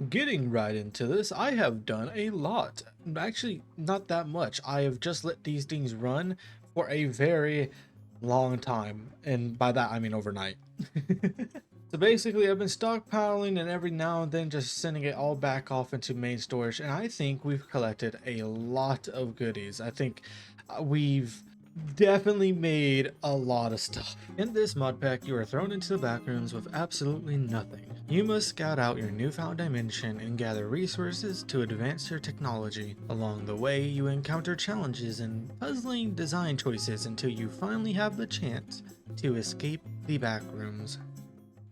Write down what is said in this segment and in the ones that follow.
Getting right into this, I have done a lot. Actually, not that much. I have just let these things run for a very long time, and by that I mean overnight. So basically, I've been stockpiling and every now and then just sending it all back off into main storage, and I think we've collected a lot of goodies. I think we've definitely made a lot of stuff. In this mod pack, you are thrown into the backrooms with absolutely nothing. You must scout out your newfound dimension and gather resources to advance your technology. Along the way, you encounter challenges and puzzling design choices until you finally have the chance to escape the backrooms.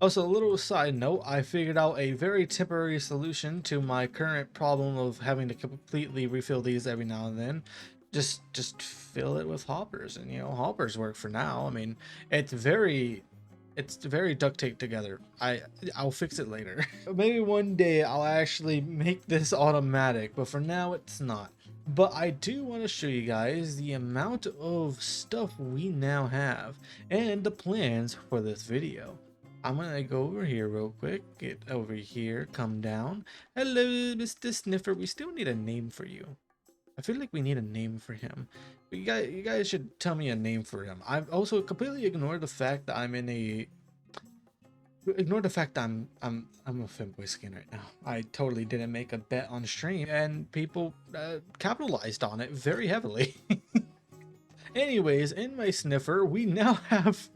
Also, a little side note, I figured out a very temporary solution to my current problem of having to completely refill these every now and then. Just fill it with hoppers, and hoppers work for now. I mean, it's very duct taped together. I'll fix it later. Maybe one day I'll actually make this automatic, but for now it's not. But I do want to show you guys the amount of stuff we now have and the plans for this video. I'm gonna go over here real quick, get over here, come down. Hello, Mr. Sniffer. We still need a name for you. I feel like we need a name for him. You guys should tell me a name for him. I've also completely ignored the fact that I'm a femboy skin right now. I totally didn't make a bet on stream, and people capitalized on it very heavily. Anyways, in my sniffer, we now have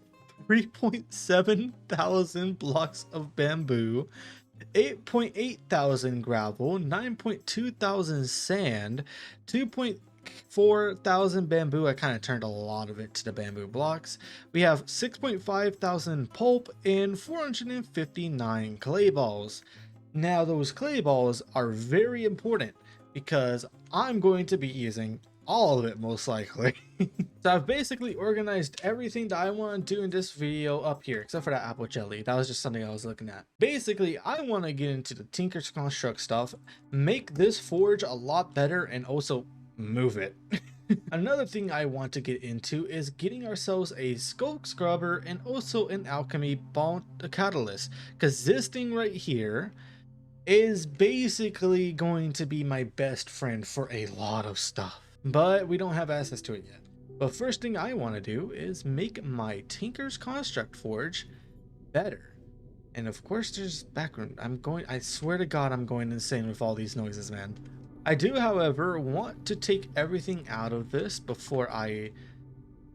3.7 thousand blocks of bamboo, 8.8 thousand gravel, 9.2 thousand sand, 2.4 thousand bamboo. I kind of turned a lot of it to the bamboo blocks. We have 6.5 thousand pulp and 459 clay balls. Now those clay balls are very important because I'm going to be using all of it most likely. So I've basically organized everything that I want to do in this video up here, except for that apple jelly. That was just something I was looking at. Basically, I want to get into the Tinker's Construct stuff, make this forge a lot better, and also move it. Another thing I want to get into is getting ourselves a Skulk scrubber and also an alchemy bond catalyst, because this thing right here is basically going to be my best friend for a lot of stuff. But we don't have access to it yet. But first thing I want to do is make my Tinker's Construct Forge better. And of course there's background. I swear to God, I'm going insane with all these noises, man. I do, however, want to take everything out of this before I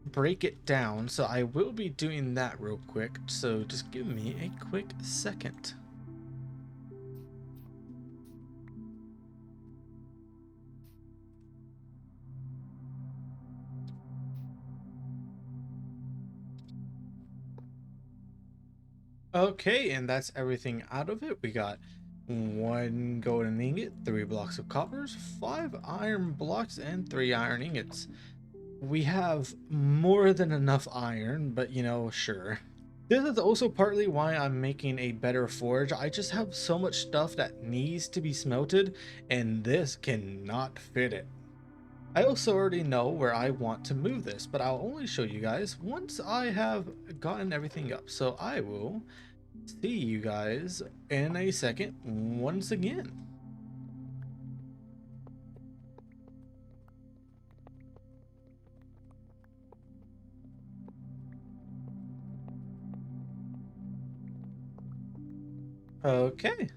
break it down. So I will be doing that real quick. So just give me a quick second. Okay, and that's everything out of it. We got 1 golden ingot, 3 blocks of coppers, 5 iron blocks, and 3 iron ingots. We have more than enough iron, but sure. This is also partly why I'm making a better forge. I just have so much stuff that needs to be smelted, and this cannot fit it. I also already know where I want to move this, but I'll only show you guys once I have gotten everything up. So I will see you guys in a second once again. Okay.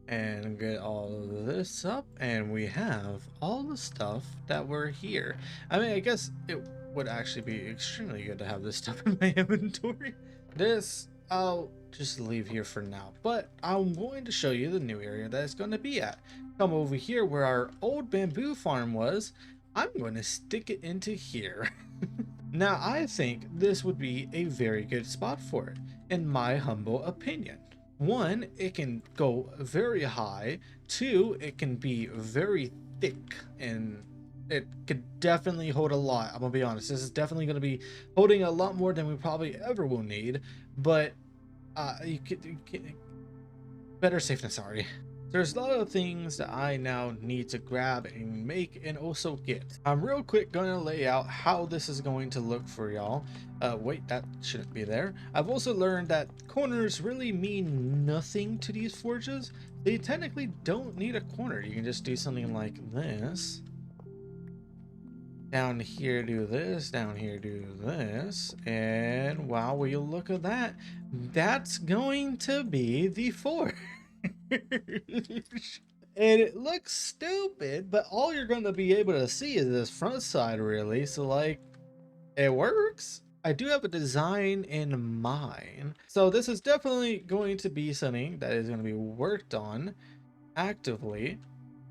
And get all of this up, and we have all the stuff that were here. I mean, I guess it would actually be extremely good to have this stuff in my inventory. This I'll just leave here for now, but I'm going to show you the new area that it's going to be at. Come over here where our old bamboo farm was. I'm going to stick it into here. Now I think this would be a very good spot for it, in my humble opinion. 1, it can go very high. 2, it can be very thick, and it could definitely hold a lot. I'm gonna be honest, this is definitely gonna be holding a lot more than we probably ever will need, but you could better safe than sorry. There's a lot of things that I now need to grab and make and also get. I'm real quick going to lay out how this is going to look for y'all. Wait, that shouldn't be there. I've also learned that corners really mean nothing to these forges. They technically don't need a corner. You can just do something like this. Down here do this, down here do this, and wow, will you look at that? That's going to be the forge. And it looks stupid, but all you're going to be able to see is this front side, really. So like, it works. I do have a design in mind, so this is definitely going to be something that is going to be worked on actively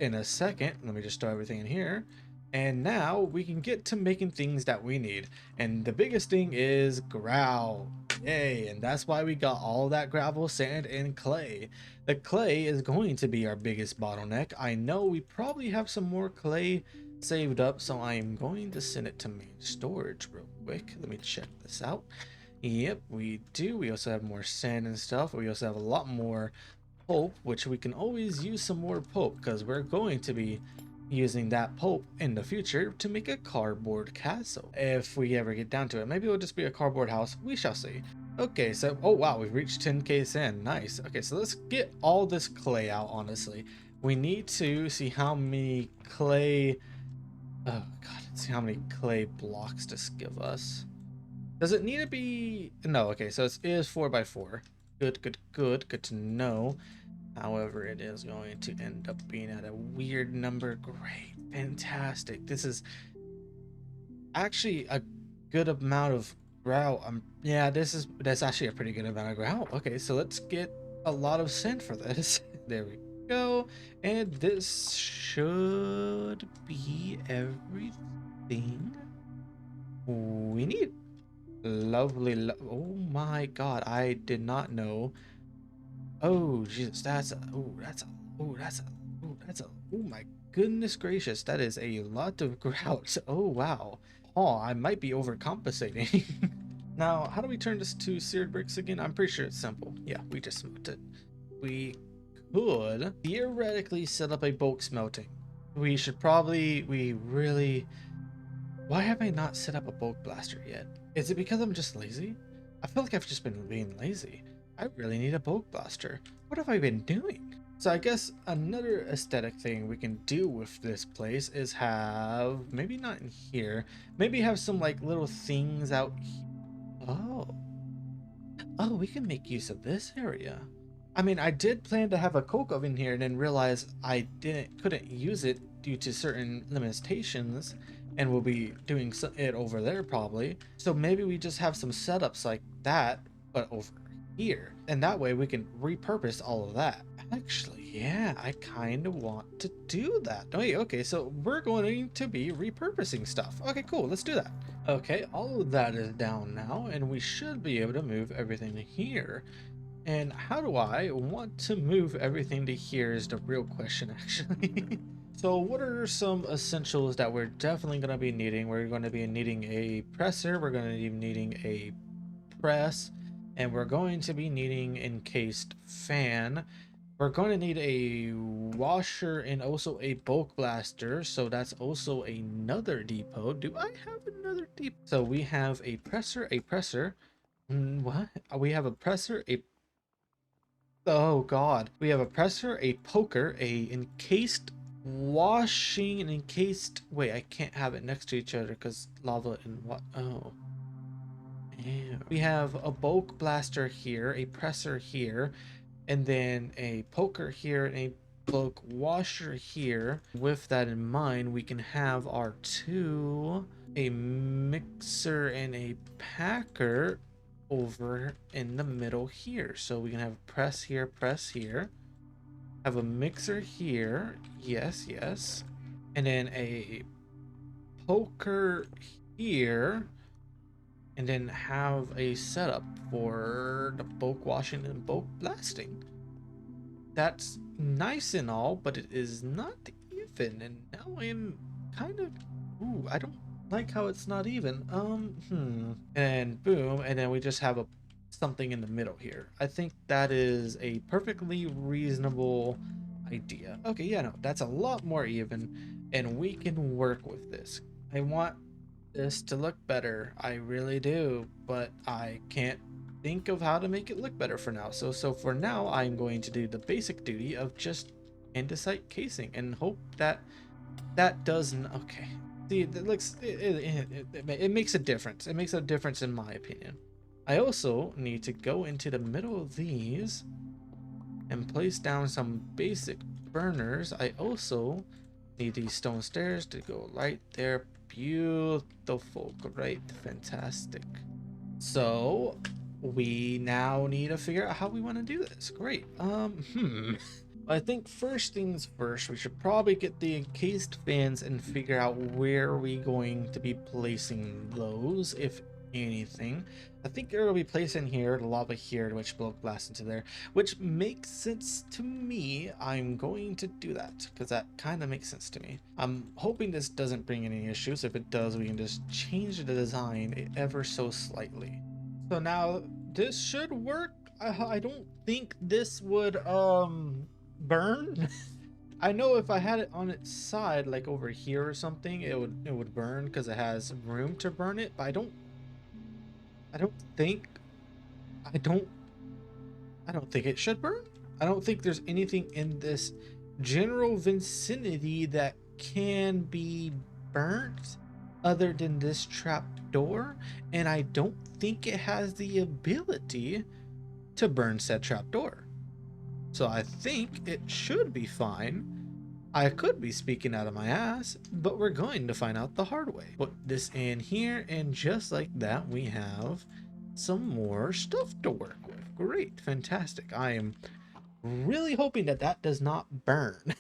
in a second. Let me just throw everything in here, and now we can get to making things that we need. And the biggest thing is grout. Yay! And that's why we got all that gravel, sand, and clay. The clay is going to be our biggest bottleneck. I know we probably have some more clay saved up, so I'm going to send it to main storage real quick. Let me check this out. Yep, we do. We also have more sand and stuff. We also have a lot more pulp, which we can always use some more pulp because we're going to be using that pulp in the future to make a cardboard castle if we ever get down to it. Maybe it'll just be a cardboard house, we shall see. Okay, so oh wow, we've reached 10k sand. Nice. Okay, so let's get all this clay out. Honestly, we need to see how many clay, oh god, let's see how many clay blocks to give us. Does it need to be, no? Okay, so it is 4x4. Good to know. However, it is going to end up being at a weird number. Great, fantastic. This is actually a good amount of grout. Yeah, that's actually a pretty good amount of grout. Okay, so let's get a lot of sand for this. There we go. And this should be everything we need. Lovely. Oh my god, I did not know. Oh Jesus, oh my goodness gracious, that is a lot of grout. Oh wow. Oh, I might be overcompensating. Now, how do we turn this to seared bricks again? I'm pretty sure it's simple. Yeah, we just smelt it. We could theoretically set up a bulk smelting. We really, why have I not set up a bulk blaster yet? Is it because I'm just lazy? I feel like I've just been being lazy. I really need a bulk blaster. What have I been doing? So I guess another aesthetic thing we can do with this place is have, maybe not in here, maybe have some like little things out here. Oh, we can make use of this area. I mean, I did plan to have a coke oven here and then realized I couldn't use it due to certain limitations, and we'll be doing it over there probably. So maybe we just have some setups like that, but over here, and that way we can repurpose all of that. Actually, yeah, I kind of want to do that. Oh, yeah, okay, so we're going to be repurposing stuff. Okay, cool, let's do that. Okay, all of that is down now, and we should be able to move everything here. And how do I want to move everything to here is the real question, actually. So what are some essentials that we're definitely going to be needing? We're going to be needing a presser, we're going to be needing a press, and we're going to be needing encased fan. We're going to need a washer and also a bulk blaster, so that's also another depot. Do I have another depot? So we have a presser, what? We have a presser, oh god. We have a presser, a poker, a encased washing, and encased, wait, I can't have it next to each other because lava and what? Oh. Ew. We have a bulk blaster here, a presser here, and then a poker here and a bulk washer here. With that in mind, we can have our two, a mixer and a packer over in the middle here. So we can have press here, have a mixer here, yes, and then a poker here, and then have a setup for the bulk washing and bulk blasting. That's nice and all, but it is not even, and now I'm kind of, ooh, I don't like how it's not even. And boom, and then we just have something in the middle here. I think that is a perfectly reasonable idea. Okay, yeah, no, that's a lot more even, and we can work with this. I want this to look better. I really do, but I can't think of how to make it look better for now. So for now, I'm going to do the basic duty of just andesite casing and hope that that doesn't. Okay, see, it looks it makes a difference. It makes a difference in my opinion. I also need to go into the middle of these and place down some basic burners. I also need these stone stairs to go right there. Beautiful, great, fantastic. So we now need to figure out how we want to do this. Great. I think first things first, we should probably get the encased fans and figure out where we're going to be placing those, if anything. I think it'll be placed in here, the lava here, which will blast into there, which makes sense to me. I'm going to do that because that kind of makes sense to me. I'm hoping this doesn't bring any issues. If it does, we can just change the design ever so slightly. So now this should work. I don't think this would burn. I know if I had it on its side, like over here or something, it would burn because it has room to burn it, but I don't think I don't think it should burn. I don't think there's anything in this general vicinity that can be burnt other than this trap door, and I don't think it has the ability to burn said trap door. So I think it should be fine. I could be speaking out of my ass, but we're going to find out the hard way. Put this in here, and just like that, we have some more stuff to work with. Great, fantastic. I am really hoping that that does not burn.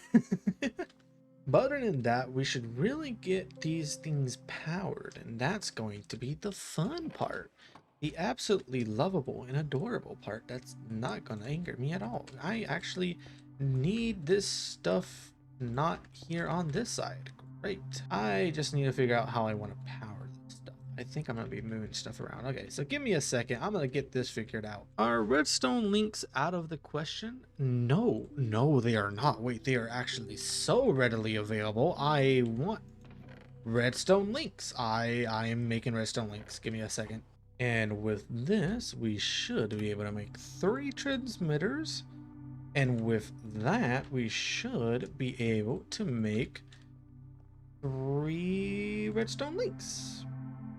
But other than that, we should really get these things powered, and that's going to be the fun part. The absolutely lovable and adorable part that's not going to anger me at all. I actually need this stuff not here on this side. Great. I just need to figure out how I want to power this stuff. I think I'm going to be moving stuff around. Okay, so give me a second. I'm going to get this figured out. Are redstone links out of the question? No, they are not. Wait, they are actually so readily available. I want redstone links. I am making redstone links. Give me a second. And with this, we should be able to make 3 transmitters. And with that, we should be able to make 3 redstone links.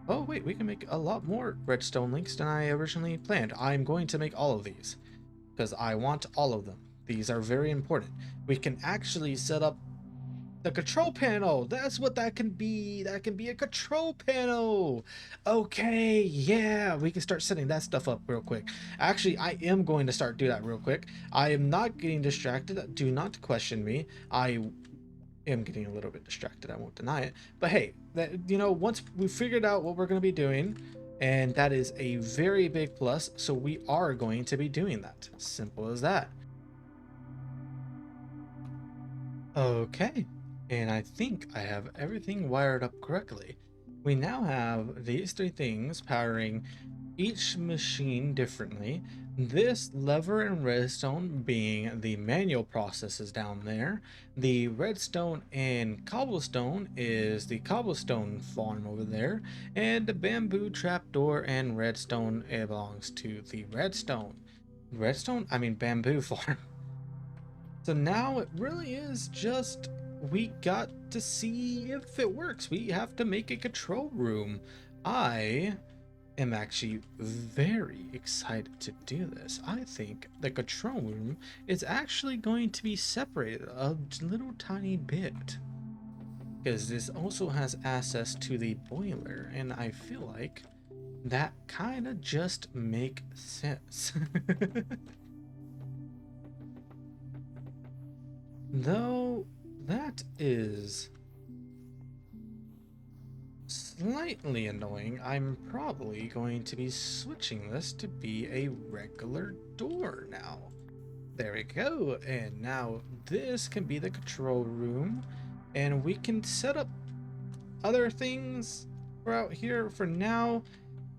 Oh, wait, we can make a lot more redstone links than I originally planned. I'm going to make all of these because I want all of them. These are very important. We can actually set up the control panel. That's what that can be. That can be a control panel. Okay, yeah, we can start setting that stuff up real quick. Actually, I am going to start do that real quick. I am not getting distracted. Do not question me. I am getting a little bit distracted. I won't deny it. But hey, that, you know, once we figured out what we're going to be doing, and that is a very big plus, so we are going to be doing that. Simple as that. Okay. And I think I have everything wired up correctly. We now have these 3 things powering each machine differently. This lever and redstone being the manual processes down there. The redstone and cobblestone is the cobblestone farm over there. And the bamboo trapdoor and redstone, it belongs to the bamboo farm. So now it really is just, we got to see if it works. We have to make a control room. I am actually very excited to do this. I think the control room is actually going to be separated a little tiny bit, because this also has access to the boiler, and I feel like that kind of just makes sense. Though that is slightly annoying, I'm probably going to be switching this to be a regular door now. There we go. And now this can be the control room, and we can set up other things for out here. For now,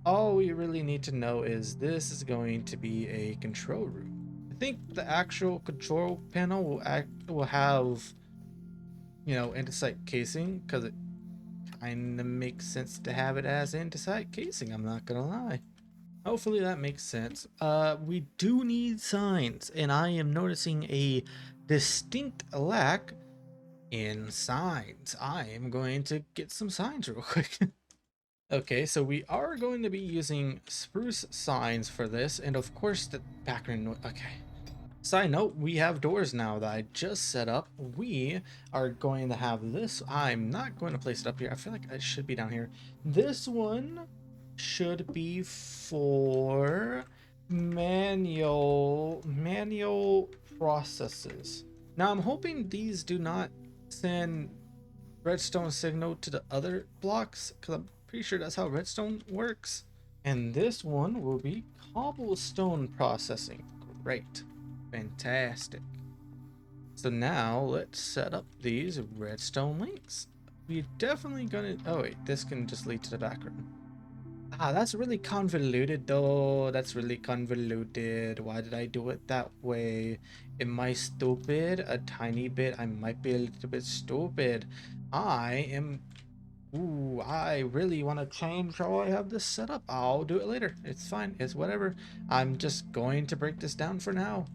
all we really need to know is this is going to be a control room. I think the actual control panel will have, you know, andesite casing, because it kind of makes sense to have it as andesite casing, I'm not gonna lie. Hopefully that makes sense. We do need signs, and I am noticing a distinct lack in signs. I am going to get some signs real quick. Okay, so we are going to be using spruce signs for this, and of course the background. Okay. Side note, we have doors now that I just set up. We are going to have this. I'm not going to place it up here. I feel like it should be down here. This one should be for manual processes. Now I'm hoping these do not send redstone signal to the other blocks, because I'm pretty sure that's how redstone works. And this one will be cobblestone processing. Great. Fantastic. So now let's set up these redstone links. We're definitely gonna, oh wait, this can just lead to the back room. Ah, that's really convoluted though. That's really convoluted. Why did I do it that way? Am I stupid? A tiny bit. I might be a little bit stupid. I am. Ooh, I really want to change how I have this set up. I'll do it later. It's fine. It's whatever. I'm just going to break this down for now.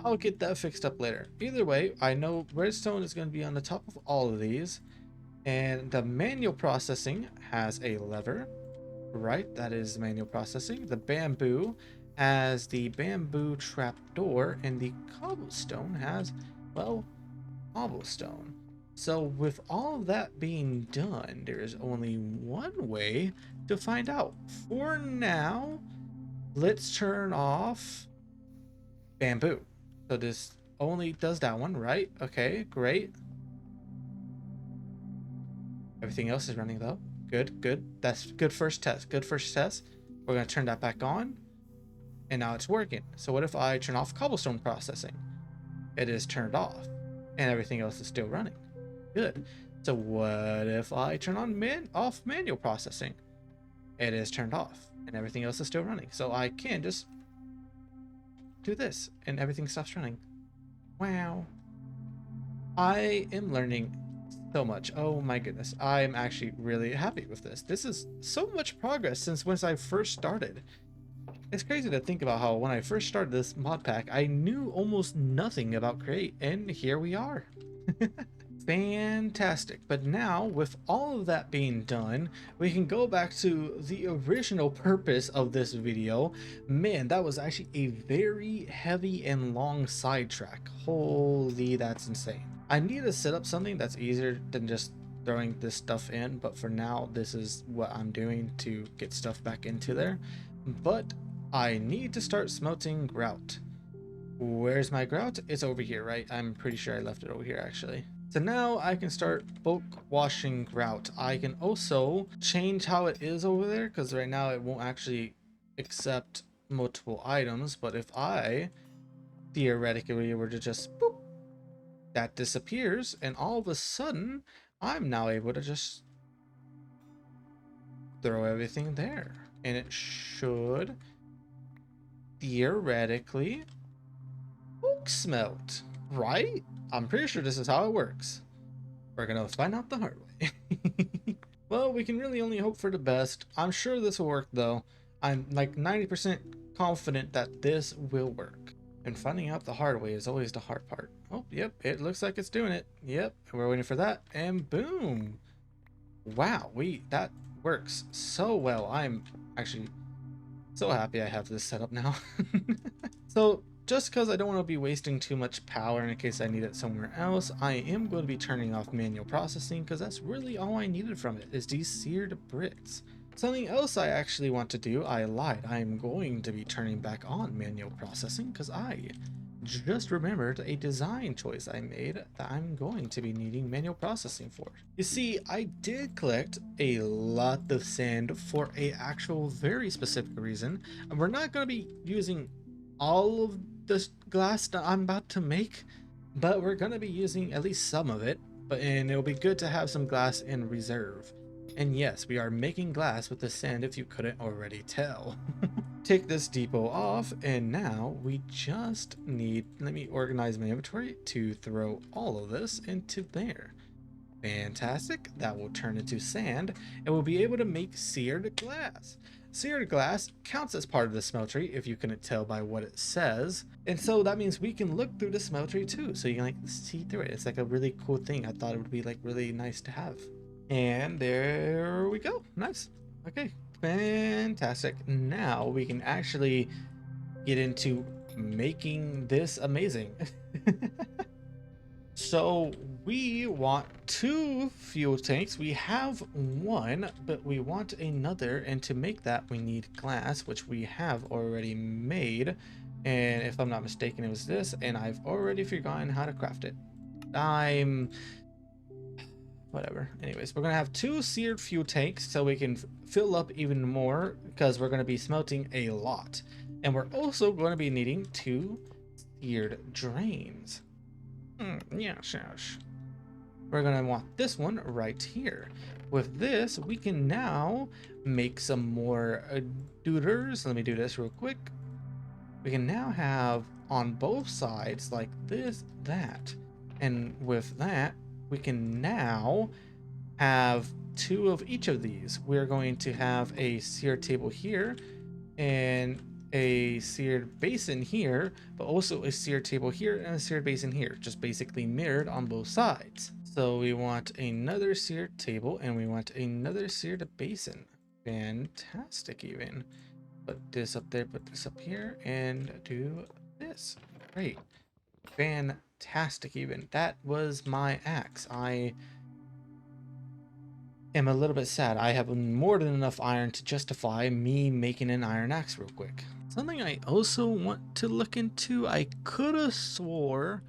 I'll get that fixed up later. Either way, I know redstone is going to be on the top of all of these. And the manual processing has a lever, right? That is manual processing. The bamboo has the bamboo trapdoor, and the cobblestone has, well, cobblestone. So with all of that being done, there is only one way to find out. For now, let's turn off bamboo. So this only does that one, right? Okay, great. Everything else is running though. Good, good. That's good first test. Good first test. We're gonna turn that back on, and now it's working. So what if I turn off cobblestone processing? It is turned off, and everything else is still running. Good. So what if I turn on off manual processing? It is turned off, and everything else is still running. So I can just do this, and everything stops running. Wow. I am learning so much. Oh my goodness. I'm actually really happy with this. This is so much progress since when I first started. It's crazy to think about how when I first started this mod pack, I knew almost nothing about Create, and here we are. Fantastic. But now with all of that being done, we can go back to the original purpose of this video. Man, that was actually a very heavy and long sidetrack. Holy, that's insane. I need to set up something that's easier than just throwing this stuff in, but for now this is what I'm doing to get stuff back into there. But I need to start smelting grout. Where's my grout? It's over here, right? I'm pretty sure I left it over here actually. So now I can start bulk washing grout. I can also change how it is over there, because right now it won't actually accept multiple items. But if I theoretically were to just boop, that disappears, and all of a sudden I'm now able to just throw everything there, and it should theoretically bulk smelt, right? I'm pretty sure this is how it works. We're gonna find out the hard way. Well, we can really only hope for the best. I'm sure this will work though. I'm like 90% confident that this will work. And finding out the hard way is always the hard part. Oh, yep, it looks like it's doing it. Yep, we're waiting for that, and boom. Wow, that works so well. I'm actually so happy I have this set up now. So just because I don't want to be wasting too much power in case I need it somewhere else, I am going to be turning off manual processing, because that's really all I needed from it, is these seared bricks. Something else I actually want to do, I lied. I am going to be turning back on manual processing, because I just remembered a design choice I made that I'm going to be needing manual processing for. You see, I did collect a lot of sand for a actual very specific reason, and we're not going to be using all of this glass that I'm about to make, but we're going to be using at least some of it, and it'll be good to have some glass in reserve. And yes, we are making glass with the sand, if you couldn't already tell. take this depot off, and now we just need, let me organize my inventory to throw all of this into there. Fantastic. That will turn into sand, and we'll be able to make seared glass. Seared glass counts as part of the smeltery, if you couldn't tell by what it says. And so that means we can look through the smeltery too, so you can like see through it. It's like a really cool thing. I thought it would be like really nice to have. And there we go. Nice. Okay, fantastic. Now we can actually get into making this amazing. So we want 2 fuel tanks. We have 1, but we want another, and to make that we need glass, which we have already made. And if I'm not mistaken, it was this, and I've already forgotten how to craft it. Whatever. Anyways, we're gonna have 2 seared fuel tanks so we can fill up even more, because we're gonna be smelting a lot. And we're also going to be needing 2 seared drains. Yes. We're gonna want this one right here. With this, we can now make some more dooders. Let me do this real quick. We can now have on both sides like this, that, and with that, we can now have 2 of each of these. We're going to have a seared table here and a seared basin here, but also a seared table here and a seared basin here, just basically mirrored on both sides. So we want another seared table and we want another seared basin. Fantastic. Even put this up there, put this up here, and do this. Great. Fantastic. Even that was my axe. I am a little bit sad. I have more than enough iron to justify me making an iron axe real quick. Something I also want to look into, I could have swore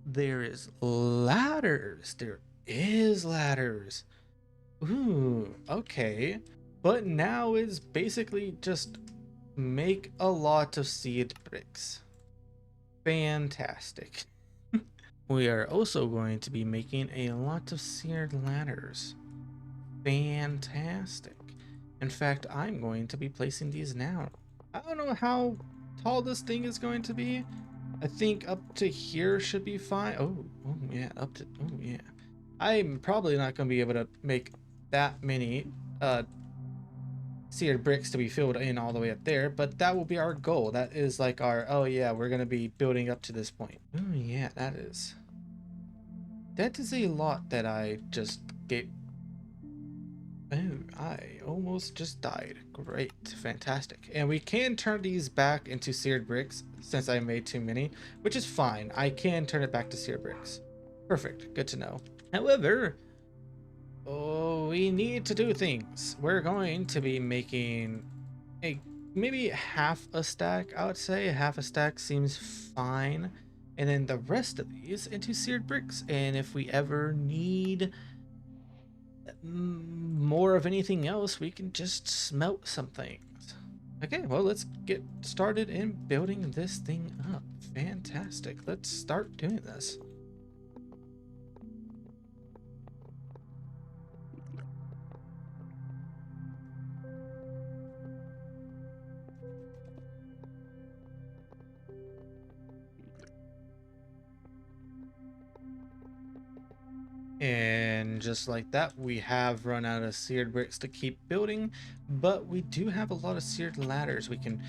there is ladders. There is ladders. Ooh, okay. But now is basically just make a lot of seed bricks. Fantastic. We are also going to be making a lot of seared ladders. Fantastic. In fact, I'm going to be placing these now. I don't know how tall this thing is going to be. I think up to here should be fine. Oh yeah, up to, oh yeah. I'm probably not going to be able to make that many seared bricks to be filled in all the way up there, but that will be our goal. That is like our, oh yeah, we're going to be building up to this point. Oh yeah, that is a lot that I just gave. Oh, I almost just died. Great, fantastic. And we can turn these back into seared bricks since I made too many, which is fine. I can turn it back to seared bricks. Perfect, good to know. However, we need to do things. We're going to be making maybe half a stack, I would say. Half a stack seems fine. And then the rest of these into seared bricks. And if we ever need more of anything else, we can just smelt some things. Okay, well, let's get started in building this thing up. Fantastic. Let's start doing this. And just like that, we have run out of seared bricks to keep building, but we do have a lot of seared ladders. We can,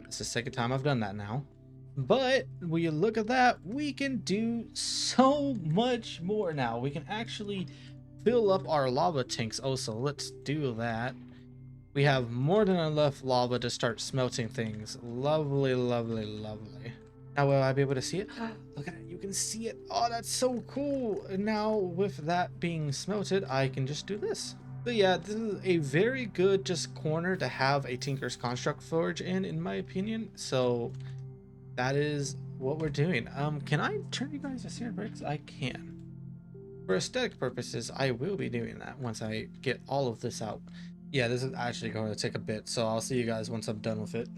it's the second time I've done that now, but when you look at that, we can do so much more now. We can actually fill up our lava tanks also. Let's do that. We have more than enough lava to start smelting things. Lovely, lovely, lovely. Now will I be able to see it? Look at it, you can see it. Oh, that's so cool. And now with that being smelted, I can just do this. So yeah, this is a very good just corner to have a Tinker's Construct Forge in my opinion. So that is what we're doing. Can I turn you guys to seared bricks? I can. For aesthetic purposes, I will be doing that once I get all of this out. Yeah, this is actually going to take a bit, so I'll see you guys once I'm done with it.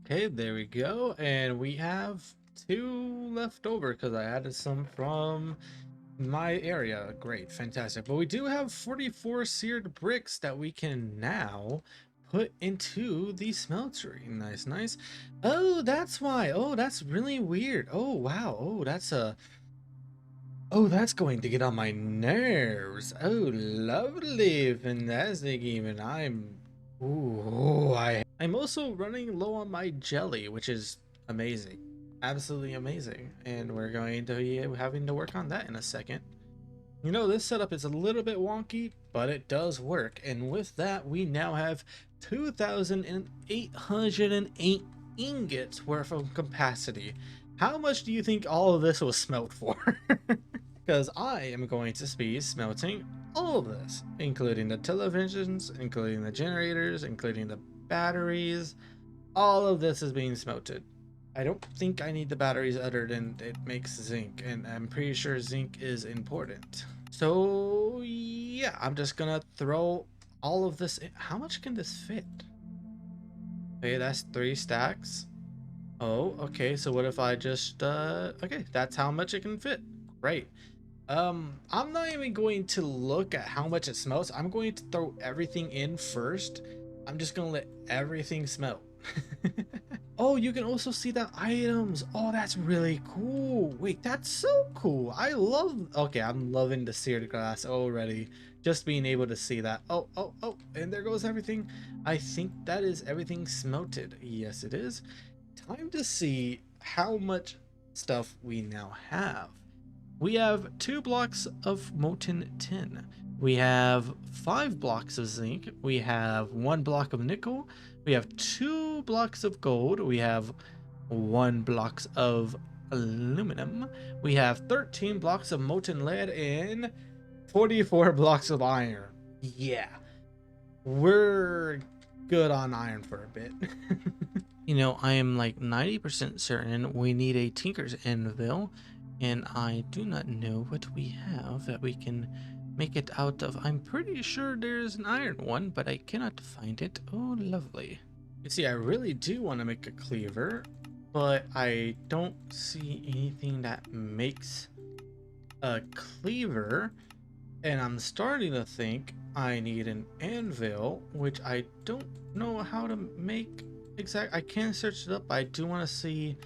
Okay, there we go. And we have 2 left over because I added some from my area. Great, fantastic. But we do have 44 seared bricks that we can now put into the smeltery. Nice, nice. Oh, that's why. Oh, that's really weird. Oh, wow. Oh, that's going to get on my nerves. Oh, lovely, fantastic. Even I'm also running low on my jelly, which is amazing, absolutely amazing. And we're going to be having to work on that in a second. You know, this setup is a little bit wonky, but it does work. And with that, we now have 2,808 ingots worth of capacity. How much do you think all of this was smelt for? Because I am going to be smelting all of this, including the televisions, including the generators, including the batteries. All of this is being smelted. I don't think I need the batteries other than it makes zinc, and I'm pretty sure zinc is important. So yeah, I'm just gonna throw all of this in. How much can this fit? Okay, that's 3 stacks. Oh, okay, so what if I just okay, that's how much it can fit. Great. I'm not even going to look at how much it smells. I'm going to throw everything in first. I'm just gonna let everything smelt. Oh, you can also see the items. Oh, that's really cool. Wait, that's so cool. Okay, I'm loving the seared glass already. Just being able to see that. Oh, and there goes everything. I think that is everything smelted. Yes, it is. Time to see how much stuff we now have. We have 2 blocks of molten tin. We have 5 blocks of zinc. We have 1 block of nickel. We have 2 blocks of gold. We have 1 blocks of aluminum. We have 13 blocks of molten lead and 44 blocks of iron. Yeah, we're good on iron for a bit. You know, I am like 90% certain we need a tinker's anvil, and I do not know what we have that we can make it out of. I'm pretty sure there's an iron one, but I cannot find it. Oh, lovely. You see, I really do want to make a cleaver, but I don't see anything that makes a cleaver, and I'm starting to think I need an anvil, which I don't know how to make exact. I can search it up. I do want to see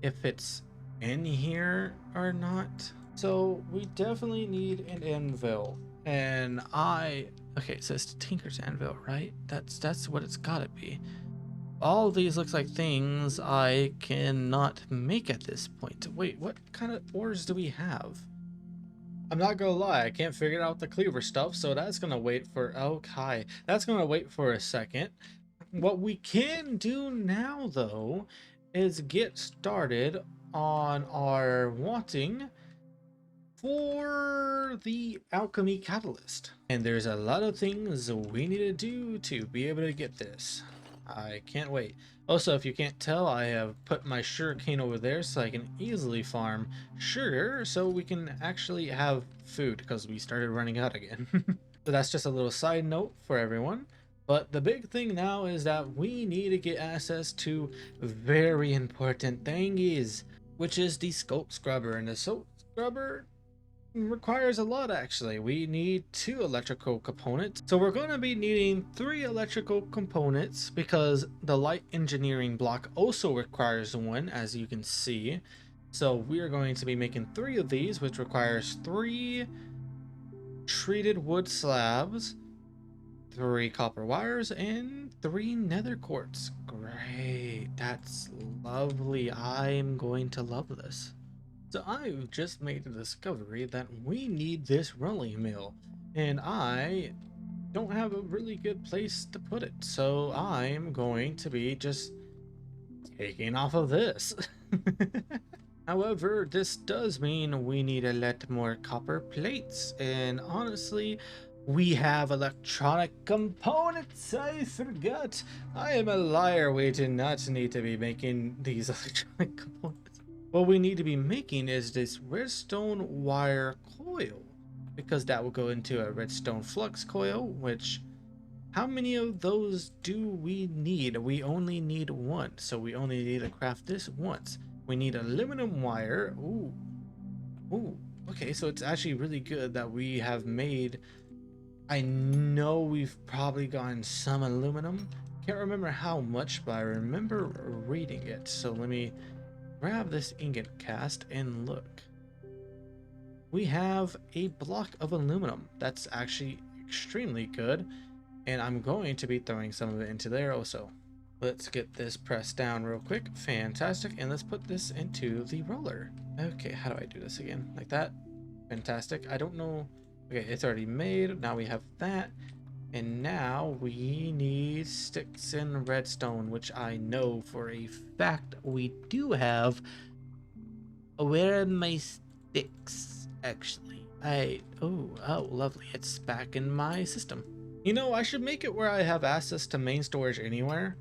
if it's in here or not. So we definitely need an anvil, and okay, it says Tinker's Anvil, right? That's what it's gotta be. All of these looks like things I cannot make at this point. Wait, what kind of ores do we have? I'm not gonna lie, I can't figure out the cleaver stuff, so that's gonna wait for, okay, that's gonna wait for a second. What we can do now, though, is get started on our wanting for the alchemy catalyst. And there's a lot of things we need to do to be able to get this. I can't wait. Also, if you can't tell, I have put my sugarcane over there so I can easily farm sugar so we can actually have food, because we started running out again. So that's just a little side note for everyone. But the big thing now is that we need to get access to very important thingies, which is the Skulk scrubber. And the Skulk scrubber requires a lot, actually. We need 2 electrical components. So we're going to be needing 3 electrical components, because the light engineering block also requires 1, as you can see. So we are going to be making 3 of these, which requires 3 treated wood slabs, 3 copper wires, and 3 nether quartz. Great, that's lovely. I'm going to love this. So I've just made the discovery that we need this rolling mill, and I don't have a really good place to put it, so I'm going to be just taking off of this. However, this does mean we need a lot more copper plates, and honestly, we have electronic components. I forgot. I am a liar. We do not need to be making these electronic components. What we need to be making is this redstone wire coil, because that will go into a redstone flux coil, which, how many of those do we need? We only need 1, so we only need to craft this once. We need aluminum wire. Ooh, Okay, so it's actually really good that we have made. I know we've probably gotten some aluminum. Can't remember how much, but I remember reading it. So let me grab this ingot cast and look. We have a block of aluminum. That's actually extremely good. And I'm going to be throwing some of it into there also. Let's get this pressed down real quick. Fantastic. And let's put this into the roller. Okay, how do I do this again? Like that? Fantastic. I don't know. Okay, it's already made. Now we have that. And now we need sticks and redstone, which I know for a fact we do have. Where are my sticks, actually? Oh, lovely. It's back in my system. You know, I should make it where I have access to main storage anywhere.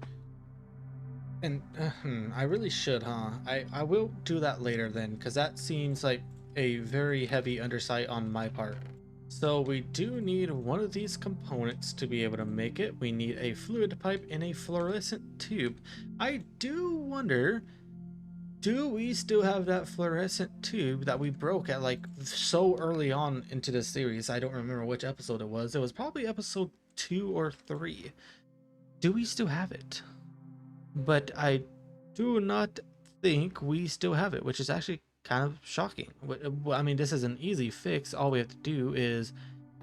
And I really should, huh? I will do that later then, because that seems like a very heavy oversight on my part. So we do need one of these components to be able to make it. We need a fluid pipe and a fluorescent tube. I do wonder, do we still have that fluorescent tube that we broke at like so early on into the series? I don't remember which episode it was. It was probably episode 2 or 3. Do we still have it? But I do not think we still have it, which is actually kind of shocking. I mean, this is an easy fix. All we have to do is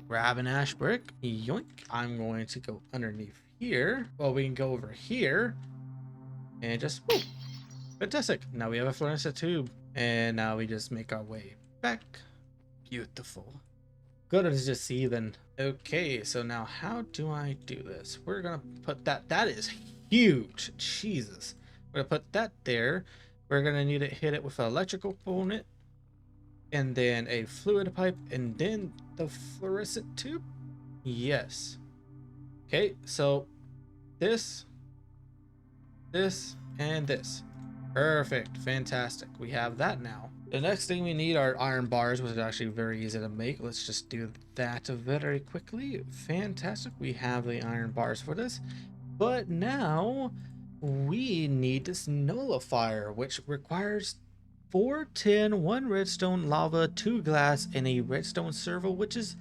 grab an ash brick, yoink. I'm going to go underneath here. Well, we can go over here and just, whoop. Fantastic. Now we have a fluorescent tube, and now we just make our way back. Beautiful. Good to just see then. Okay, so now how do I do this? We're gonna put that is huge. Jesus. We're gonna put that there. We're gonna need to hit it with an electrical component, and then a fluid pipe, and then the fluorescent tube. Yes. Okay, so this, and this. Perfect. Fantastic. We have that now. The next thing we need are iron bars, which is actually very easy to make. Let's just do that very quickly. Fantastic. We have the iron bars for this. But now we need this nullifier, which requires 4 tin, 1 redstone, lava, 2 glass, and a redstone servo, which is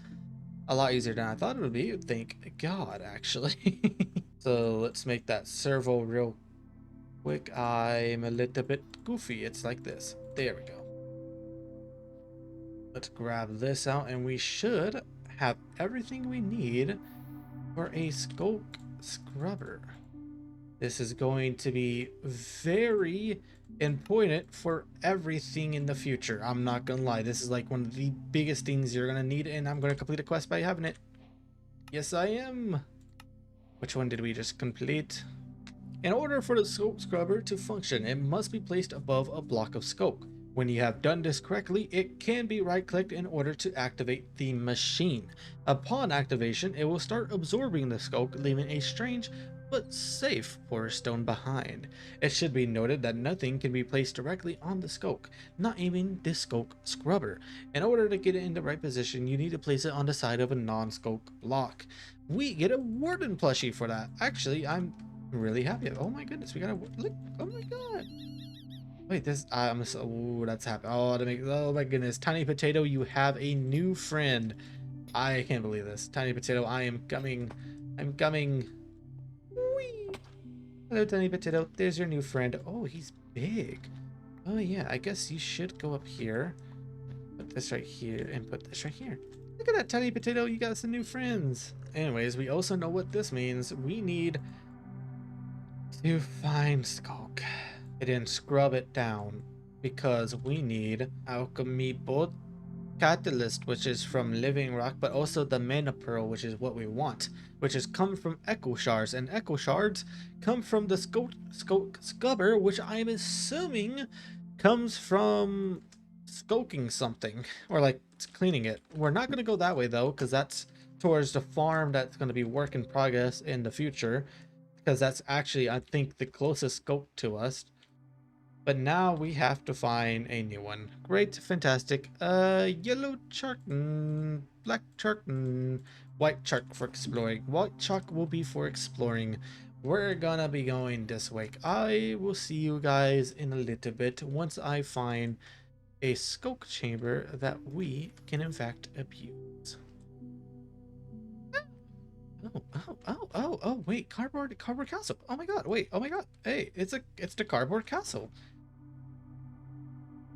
a lot easier than I thought it would be. Thank God, actually. So let's make that servo real quick. I'm a little bit goofy. It's like this. There we go. Let's grab this out, and we should have everything we need for a Skulk scrubber. This is going to be very important for everything in the future. I'm not gonna lie. This is like one of the biggest things you're gonna need, and I'm gonna complete a quest by having it. Yes, I am. Which one did we just complete? In order for the Skulk scrubber to function, it must be placed above a block of Skulk. When you have done this correctly, it can be right-clicked in order to activate the machine. Upon activation, it will start absorbing the Skulk, leaving a strange but safe porous stone behind. It should be noted that nothing can be placed directly on the Skulk, not even the Skulk scrubber. In order to get it in the right position, you need to place it on the side of a non-Skulk block. We get a warden plushie for that. Actually, I'm really happy. Oh my goodness, we got a look. Oh my god. Wait, this I'm so, oh, that's happy. Oh my goodness, Tiny Potato, you have a new friend. I can't believe this. Tiny Potato, I am coming. I'm coming. Whee! Hello, Tiny Potato. There's your new friend. Oh, he's big. Oh yeah, I guess you should go up here. Put this right here and put this right here. Look at that, Tiny Potato. You got some new friends. Anyways, we also know what this means. We need to find Skulk and then scrub it down, because we need alchemy both catalyst, which is from living rock, but also the mana pearl, which is what we want, which is come from echo shards, and echo shards come from the Skulk scrubber, which I'm assuming comes from skulking something, or like cleaning it. We're not going to go that way though, because that's towards the farm that's going to be work in progress in the future, because that's actually, I think, the closest scope to us. But now we have to find a new one. Great, fantastic. Yellow chalk, black chalk, white chalk for exploring. White chalk will be for exploring. We're gonna be going this way. I will see you guys in a little bit once I find a Skulk chamber that we can in fact abuse. Oh, wait, cardboard castle. Oh my god, wait, oh my god. Hey, it's the cardboard castle.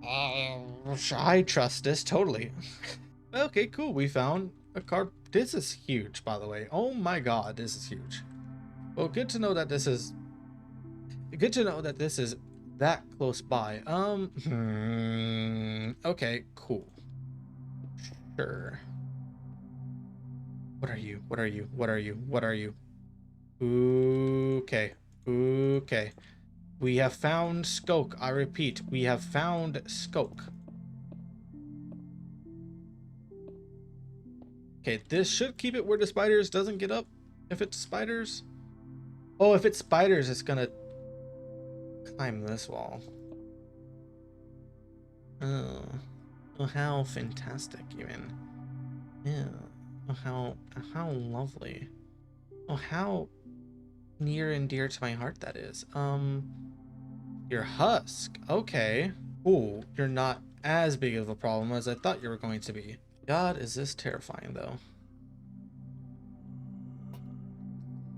I trust this totally. Okay, cool. We found a car. This is huge, by the way. Oh my god, this is huge. Well, good to know that this is that close by. Okay, cool. Sure. What are you? What are you? What are you? What are you? Okay. Okay. We have found Skulk. I repeat, we have found Skulk. Okay, this should keep it where the spiders doesn't get up. If it's spiders. Oh, if it's spiders, it's gonna climb this wall. Oh, oh how fantastic, even. Yeah. Oh, how lovely. Oh, how near and dear to my heart that is. Your husk. Okay. Ooh, you're not as big of a problem as I thought you were going to be. God, is this terrifying though.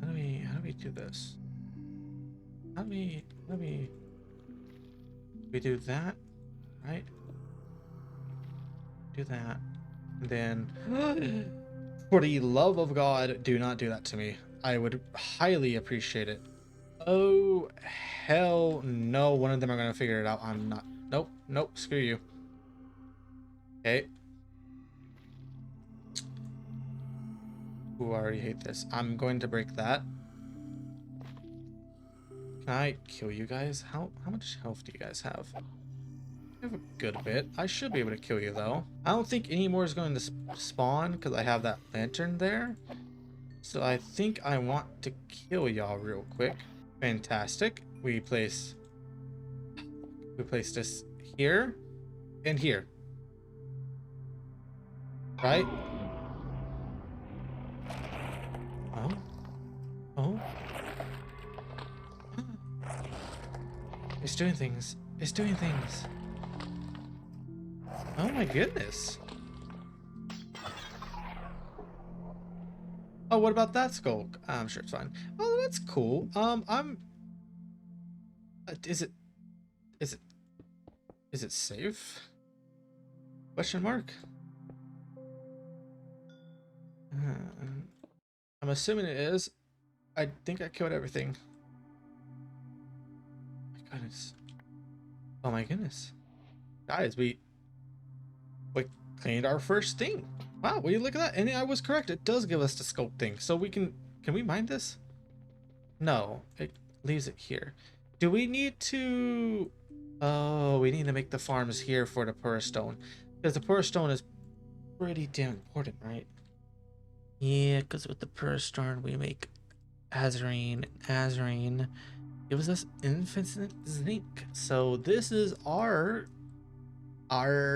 How do we do this? How do we do that, right? Do that. And then for the love of God, do not do that to me. I would highly appreciate it. Oh, hell no. One of them are going to figure it out. I'm not. Nope. Nope. Screw you. Okay. Ooh, I already hate this. I'm going to break that. Can I kill you guys? How much health do you guys have? I have a good bit. I should be able to kill you, though. I don't think any more is going to spawn because I have that lantern there. So I think I want to kill y'all real quick. Fantastic. We place this here and here. Right? Oh. Oh. It's doing things. It's doing things. Oh my goodness. Oh, what about that Skulk? I'm sure it's fine. Oh, that's cool. Is it safe? Question mark. I'm assuming it is. I think I killed everything. My goodness. Oh my goodness. Guys, we cleaned our first thing. Wow, will you look at that? And I was correct. It does give us the Skulk thing. So we can we mine this? No, it leaves it here. Do we need to... Oh, we need to make the farms here for the Purr Stone. Because the Purr Stone is pretty damn important, right? Yeah, because with the Purr Stone we make Azarine. Azarine gives us infinite zinc. So this is our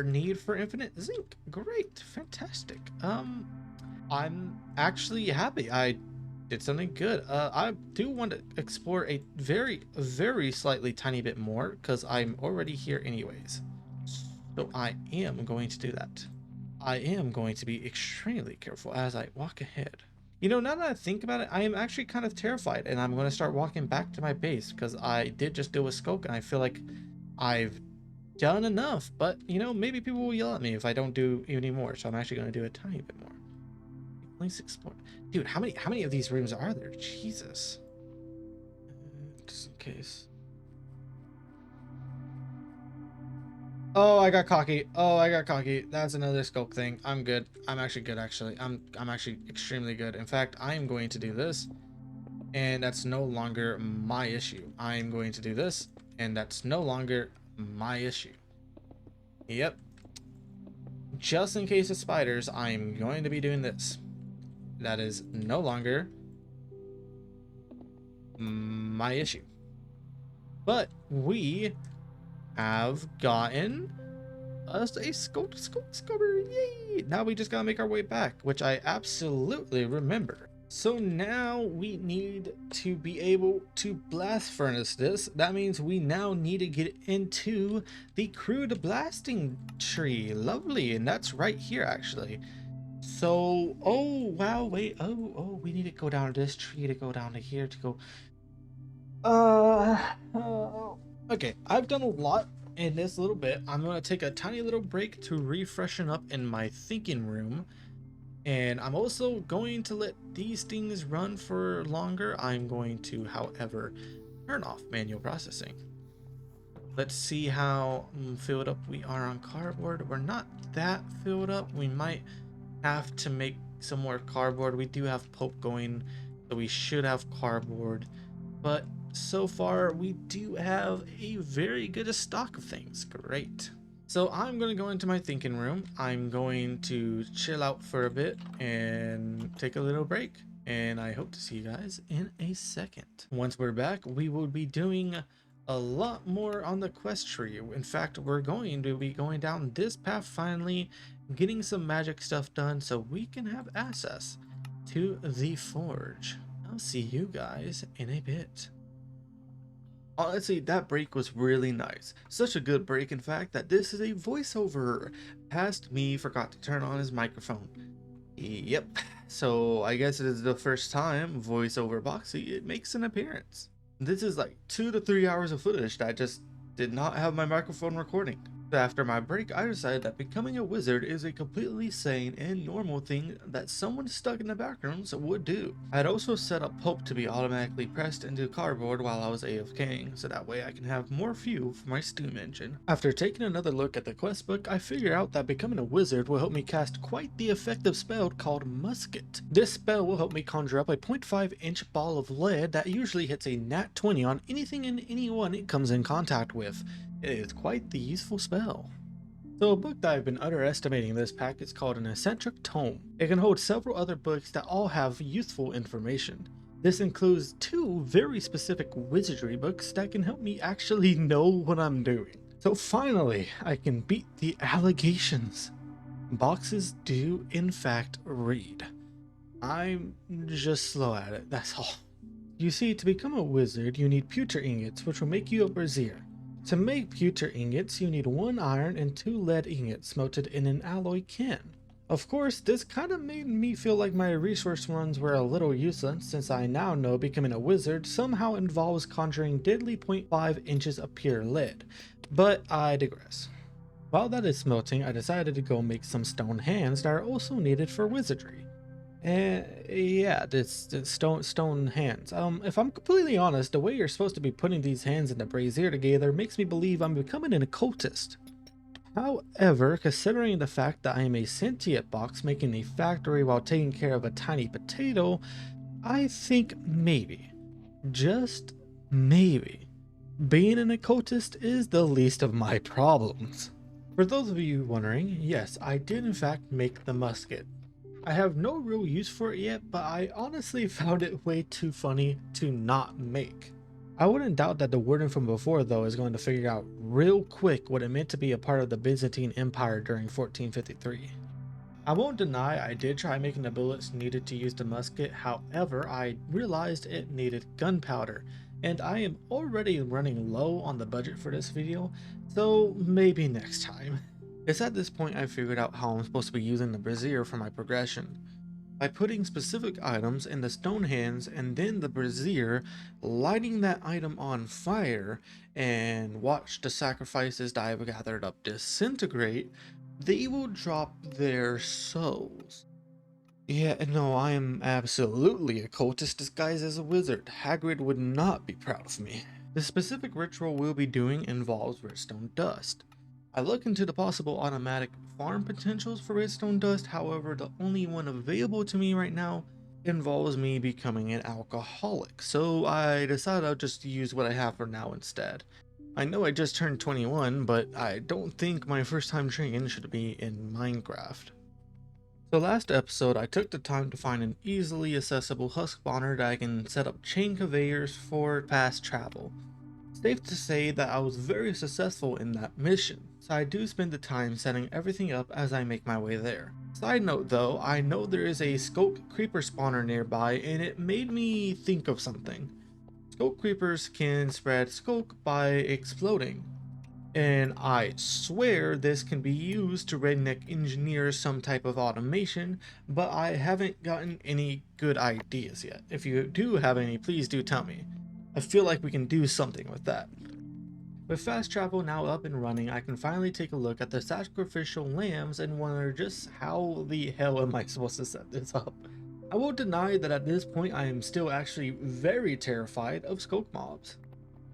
need for infinite zinc. Great, fantastic. I'm actually happy I did something good. I do want to explore a very slightly tiny bit more because I'm already here anyways. So I am going to do that. I am going to be extremely careful as I walk ahead. You know, now that I think about it, I am actually kind of terrified, and I'm going to start walking back to my base because I did just do a Skulk, and I feel like I've done enough. But, you know, maybe people will yell at me if I don't do any more, so I'm actually going to do a tiny bit more. Please explore. Dude, how many of these rooms are there? Jesus. Just in case. Oh, I got cocky. Oh, I got cocky. That's another Skulk thing. I'm good. I'm actually good, actually. I'm actually extremely good. In fact, I am going to do this, and that's no longer my issue. I am going to do this, and that's no longer my issue. Yep. Just in case of spiders, I'm going to be doing this. That is no longer my issue. But we have gotten us a Skulk scrubber. Yay! Now we just gotta make our way back, which I absolutely remember. So now we need to be able to blast furnace this. That means we now need to get into the crude blasting tree. Lovely, and that's right here actually. So, oh wow, wait, oh, we need to go down this tree to go down to here to go. Okay, I've done a lot in this little bit. I'm gonna take a tiny little break to refreshen up in my thinking room. And I'm also going to let these things run for longer. I'm going to, however, turn off manual processing. Let's see how filled up we are on cardboard. We're not that filled up. We might have to make some more cardboard. We do have pulp going, so we should have cardboard. But so far, we do have a very good stock of things. Great. So I'm going to go into my thinking room. I'm going to chill out for a bit and take a little break. And I hope to see you guys in a second. Once we're back, we will be doing a lot more on the quest tree. In fact, we're going to be going down this path finally, getting some magic stuff done so we can have access to the forge. I'll see you guys in a bit. Honestly, that break was really nice. Such a good break, in fact, that this is a voiceover. Past me forgot to turn on his microphone. Yep. So I guess it is the first time Voiceover Boxuy it makes an appearance. This is like 2 to 3 hours of footage that just did not have my microphone recording. After my break, I decided that becoming a wizard is a completely sane and normal thing that someone stuck in the backrooms would do. I'd also set up pulp to be automatically pressed into cardboard while I was AFKing, so that way I can have more fuel for my steam engine. After taking another look at the quest book, I figured out that becoming a wizard will help me cast quite the effective spell called Musket. This spell will help me conjure up a 0.5-inch ball of lead that usually hits a nat 20 on anything and anyone it comes in contact with. It is quite the useful spell. So a book that I've been underestimating this pack is called an eccentric tome. It can hold several other books that all have useful information. This includes 2 very specific wizardry books that can help me actually know what I'm doing. So finally, I can beat the allegations. Boxes do in fact read. I'm just slow at it, that's all. You see, to become a wizard, you need pewter ingots, which will make you a brazier. To make pewter ingots, you need 1 iron and 2 lead ingots smelted in an alloy can. Of course, this kind of made me feel like my resource runs were a little useless, since I now know becoming a wizard somehow involves conjuring deadly 0.5 inches of pure lead. But I digress. While that is smelting, I decided to go make some stone hands that are also needed for wizardry. Yeah, this stone hands. If I'm completely honest, the way you're supposed to be putting these hands in the brazier together makes me believe I'm becoming an occultist. However, considering the fact that I am a sentient box making a factory while taking care of a tiny potato, I think maybe, just maybe, being an occultist is the least of my problems. For those of you wondering, yes, I did in fact make the musket. I have no real use for it yet, but I honestly found it way too funny to not make. I wouldn't doubt that the warden from before though is going to figure out real quick what it meant to be a part of the Byzantine Empire during 1453. I won't deny I did try making the bullets needed to use the musket, however I realized it needed gunpowder, and I am already running low on the budget for this video, so maybe next time. It's at this point I figured out how I'm supposed to be using the brazier for my progression. By putting specific items in the stone hands and then the brazier, lighting that item on fire, and watch the sacrifices that I've gathered up disintegrate, they will drop their souls. Yeah, no, I am absolutely a cultist disguised as a wizard. Hagrid would not be proud of me. The specific ritual we'll be doing involves redstone dust. I look into the possible automatic farm potentials for redstone dust, however the only one available to me right now involves me becoming an alcoholic, so I decided I'll just use what I have for now instead. I know I just turned 21, but I don't think my first time drinking should be in Minecraft. So last episode I took the time to find an easily accessible husk spawner that I can set up chain conveyors for fast travel. Safe to say that I was very successful in that mission, so I do spend the time setting everything up as I make my way there. Side note though, I know there is a Skulk creeper spawner nearby, and it made me think of something. Skulk creepers can spread Skulk by exploding, and I swear this can be used to redneck engineer some type of automation, but I haven't gotten any good ideas yet. If you do have any, please do tell me. I feel like we can do something with that. With fast travel now up and running, I can finally take a look at the sacrificial lambs and wonder just how the hell am I supposed to set this up. I won't deny that at this point I am still actually very terrified of Skulk mobs.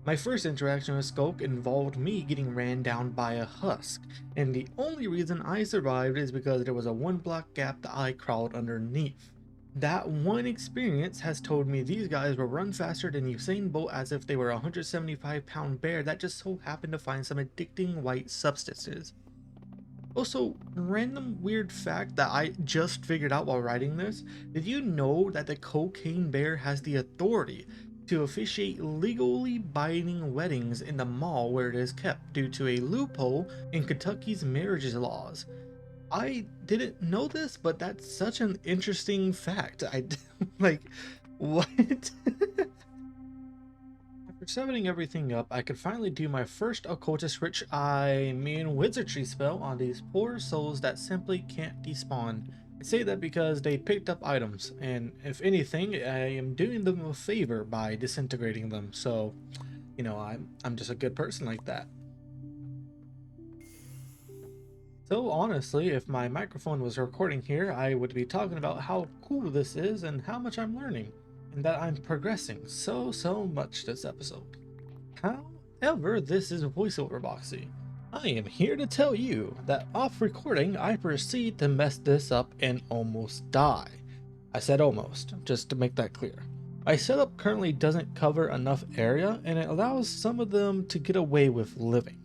My first interaction with Skulk involved me getting ran down by a husk, and the only reason I survived is because there was a 1 block gap that I crawled underneath. That one experience has told me these guys will run faster than Usain Bolt as if they were a 175-pound bear that just so happened to find some addicting white substances. Also, random weird fact that I just figured out while writing this, did you know that the cocaine bear has the authority to officiate legally binding weddings in the mall where it is kept due to a loophole in Kentucky's marriage laws? I didn't know this, but that's such an interesting fact. Like, what? After setting everything up, I could finally do my first occultist wizardry spell on these poor souls that simply can't despawn. I say that because they picked up items, and if anything, I am doing them a favor by disintegrating them, so, you know, I'm just a good person like that. So honestly, if my microphone was recording here, I would be talking about how cool this is and how much I'm learning, and that I'm progressing so much this episode. However, this is Voiceover Boxuy. I am here to tell you that off recording, I proceed to mess this up and almost die. I said almost, just to make that clear. My setup currently doesn't cover enough area, and it allows some of them to get away with living,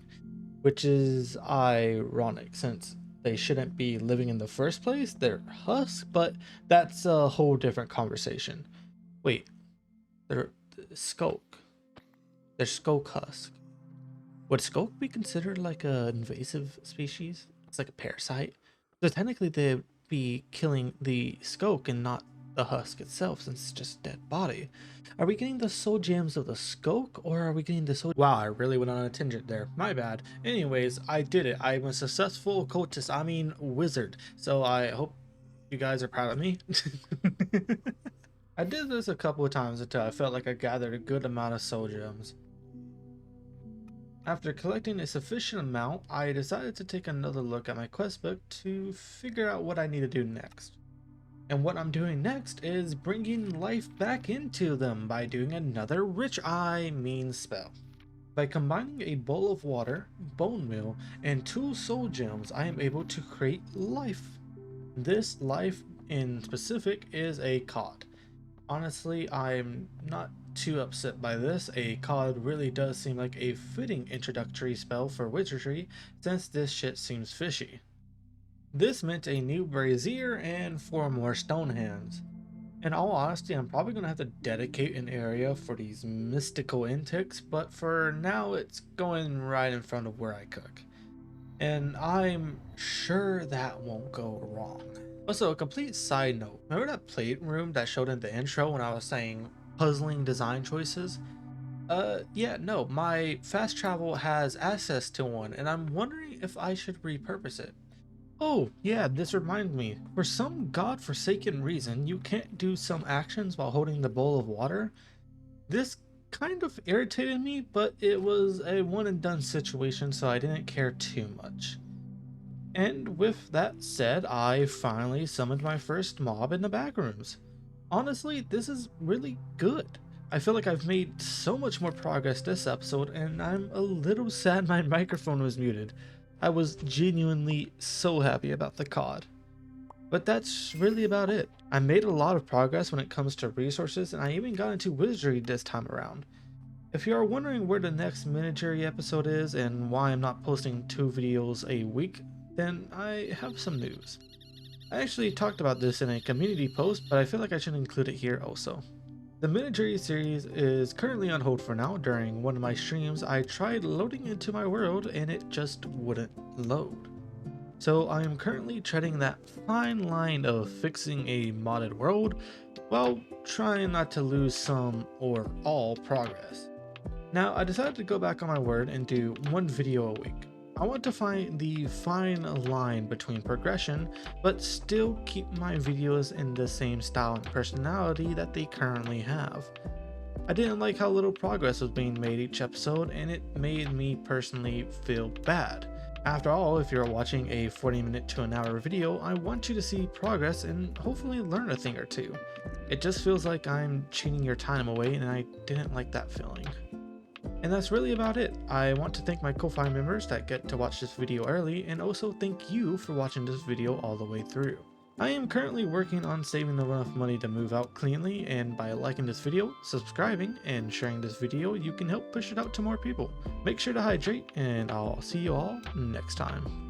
which is ironic since they shouldn't be living in the first place. They're husks, but that's a whole different conversation. Wait, they're Skulk. They're Skulk husk. Would Skulk be considered like an invasive species? It's like a parasite. So technically they'd be killing the Skulk and not the husk itself, since it's just a dead body. Are we getting the soul gems of the Skulk, or are we getting the soul— Wow, I really went on a tangent there. My bad. Anyways, I did it. I'm a successful occultist, wizard. So I hope you guys are proud of me. I did this a couple of times until I felt like I gathered a good amount of soul gems. After collecting a sufficient amount, I decided to take another look at my quest book to figure out what I need to do next. And what I'm doing next is bringing life back into them by doing another spell. By combining a bowl of water, bone meal, and 2 soul gems, I am able to create life. This life in specific is a cod. Honestly, I'm not too upset by this. A cod really does seem like a fitting introductory spell for wizardry, since this shit seems fishy. This meant a new brazier and 4 more stone hands. In all honesty, I'm probably going to have to dedicate an area for these mystical intakes, but for now it's going right in front of where I cook. And I'm sure that won't go wrong. Also, a complete side note, remember that playroom that showed in the intro when I was saying puzzling design choices? Yeah, no, my fast travel has access to one, and I'm wondering if I should repurpose it. Oh, yeah, this reminds me. For some godforsaken reason, you can't do some actions while holding the bowl of water. This kind of irritated me, but it was a one and done situation, so I didn't care too much. And with that said, I finally summoned my first mob in the Backrooms. Honestly, this is really good. I feel like I've made so much more progress this episode, and I'm a little sad my microphone was muted. I was genuinely so happy about the COD. But that's really about it. I made a lot of progress when it comes to resources, and I even got into wizardry this time around. If you are wondering where the next minijury episode is and why I'm not posting 2 videos a week, then I have some news. I actually talked about this in a community post, but I feel like I should include it here also. The minijury series is currently on hold for now. During one of my streams, I tried loading into my world and it just wouldn't load. So I am currently treading that fine line of fixing a modded world while trying not to lose some or all progress. Now, I decided to go back on my word and do one video a week. I want to find the fine line between progression, but still keep my videos in the same style and personality that they currently have. I didn't like how little progress was being made each episode, and it made me personally feel bad. After all, if you're watching a 40-minute to an hour video, I want you to see progress and hopefully learn a thing or two. It just feels like I'm cheating your time away, and I didn't like that feeling. And that's really about it. I want to thank my Ko-Fi members that get to watch this video early, and also thank you for watching this video all the way through. I am currently working on saving enough money to move out cleanly, and by liking this video, subscribing, and sharing this video, you can help push it out to more people. Make sure to hydrate, and I'll see you all next time.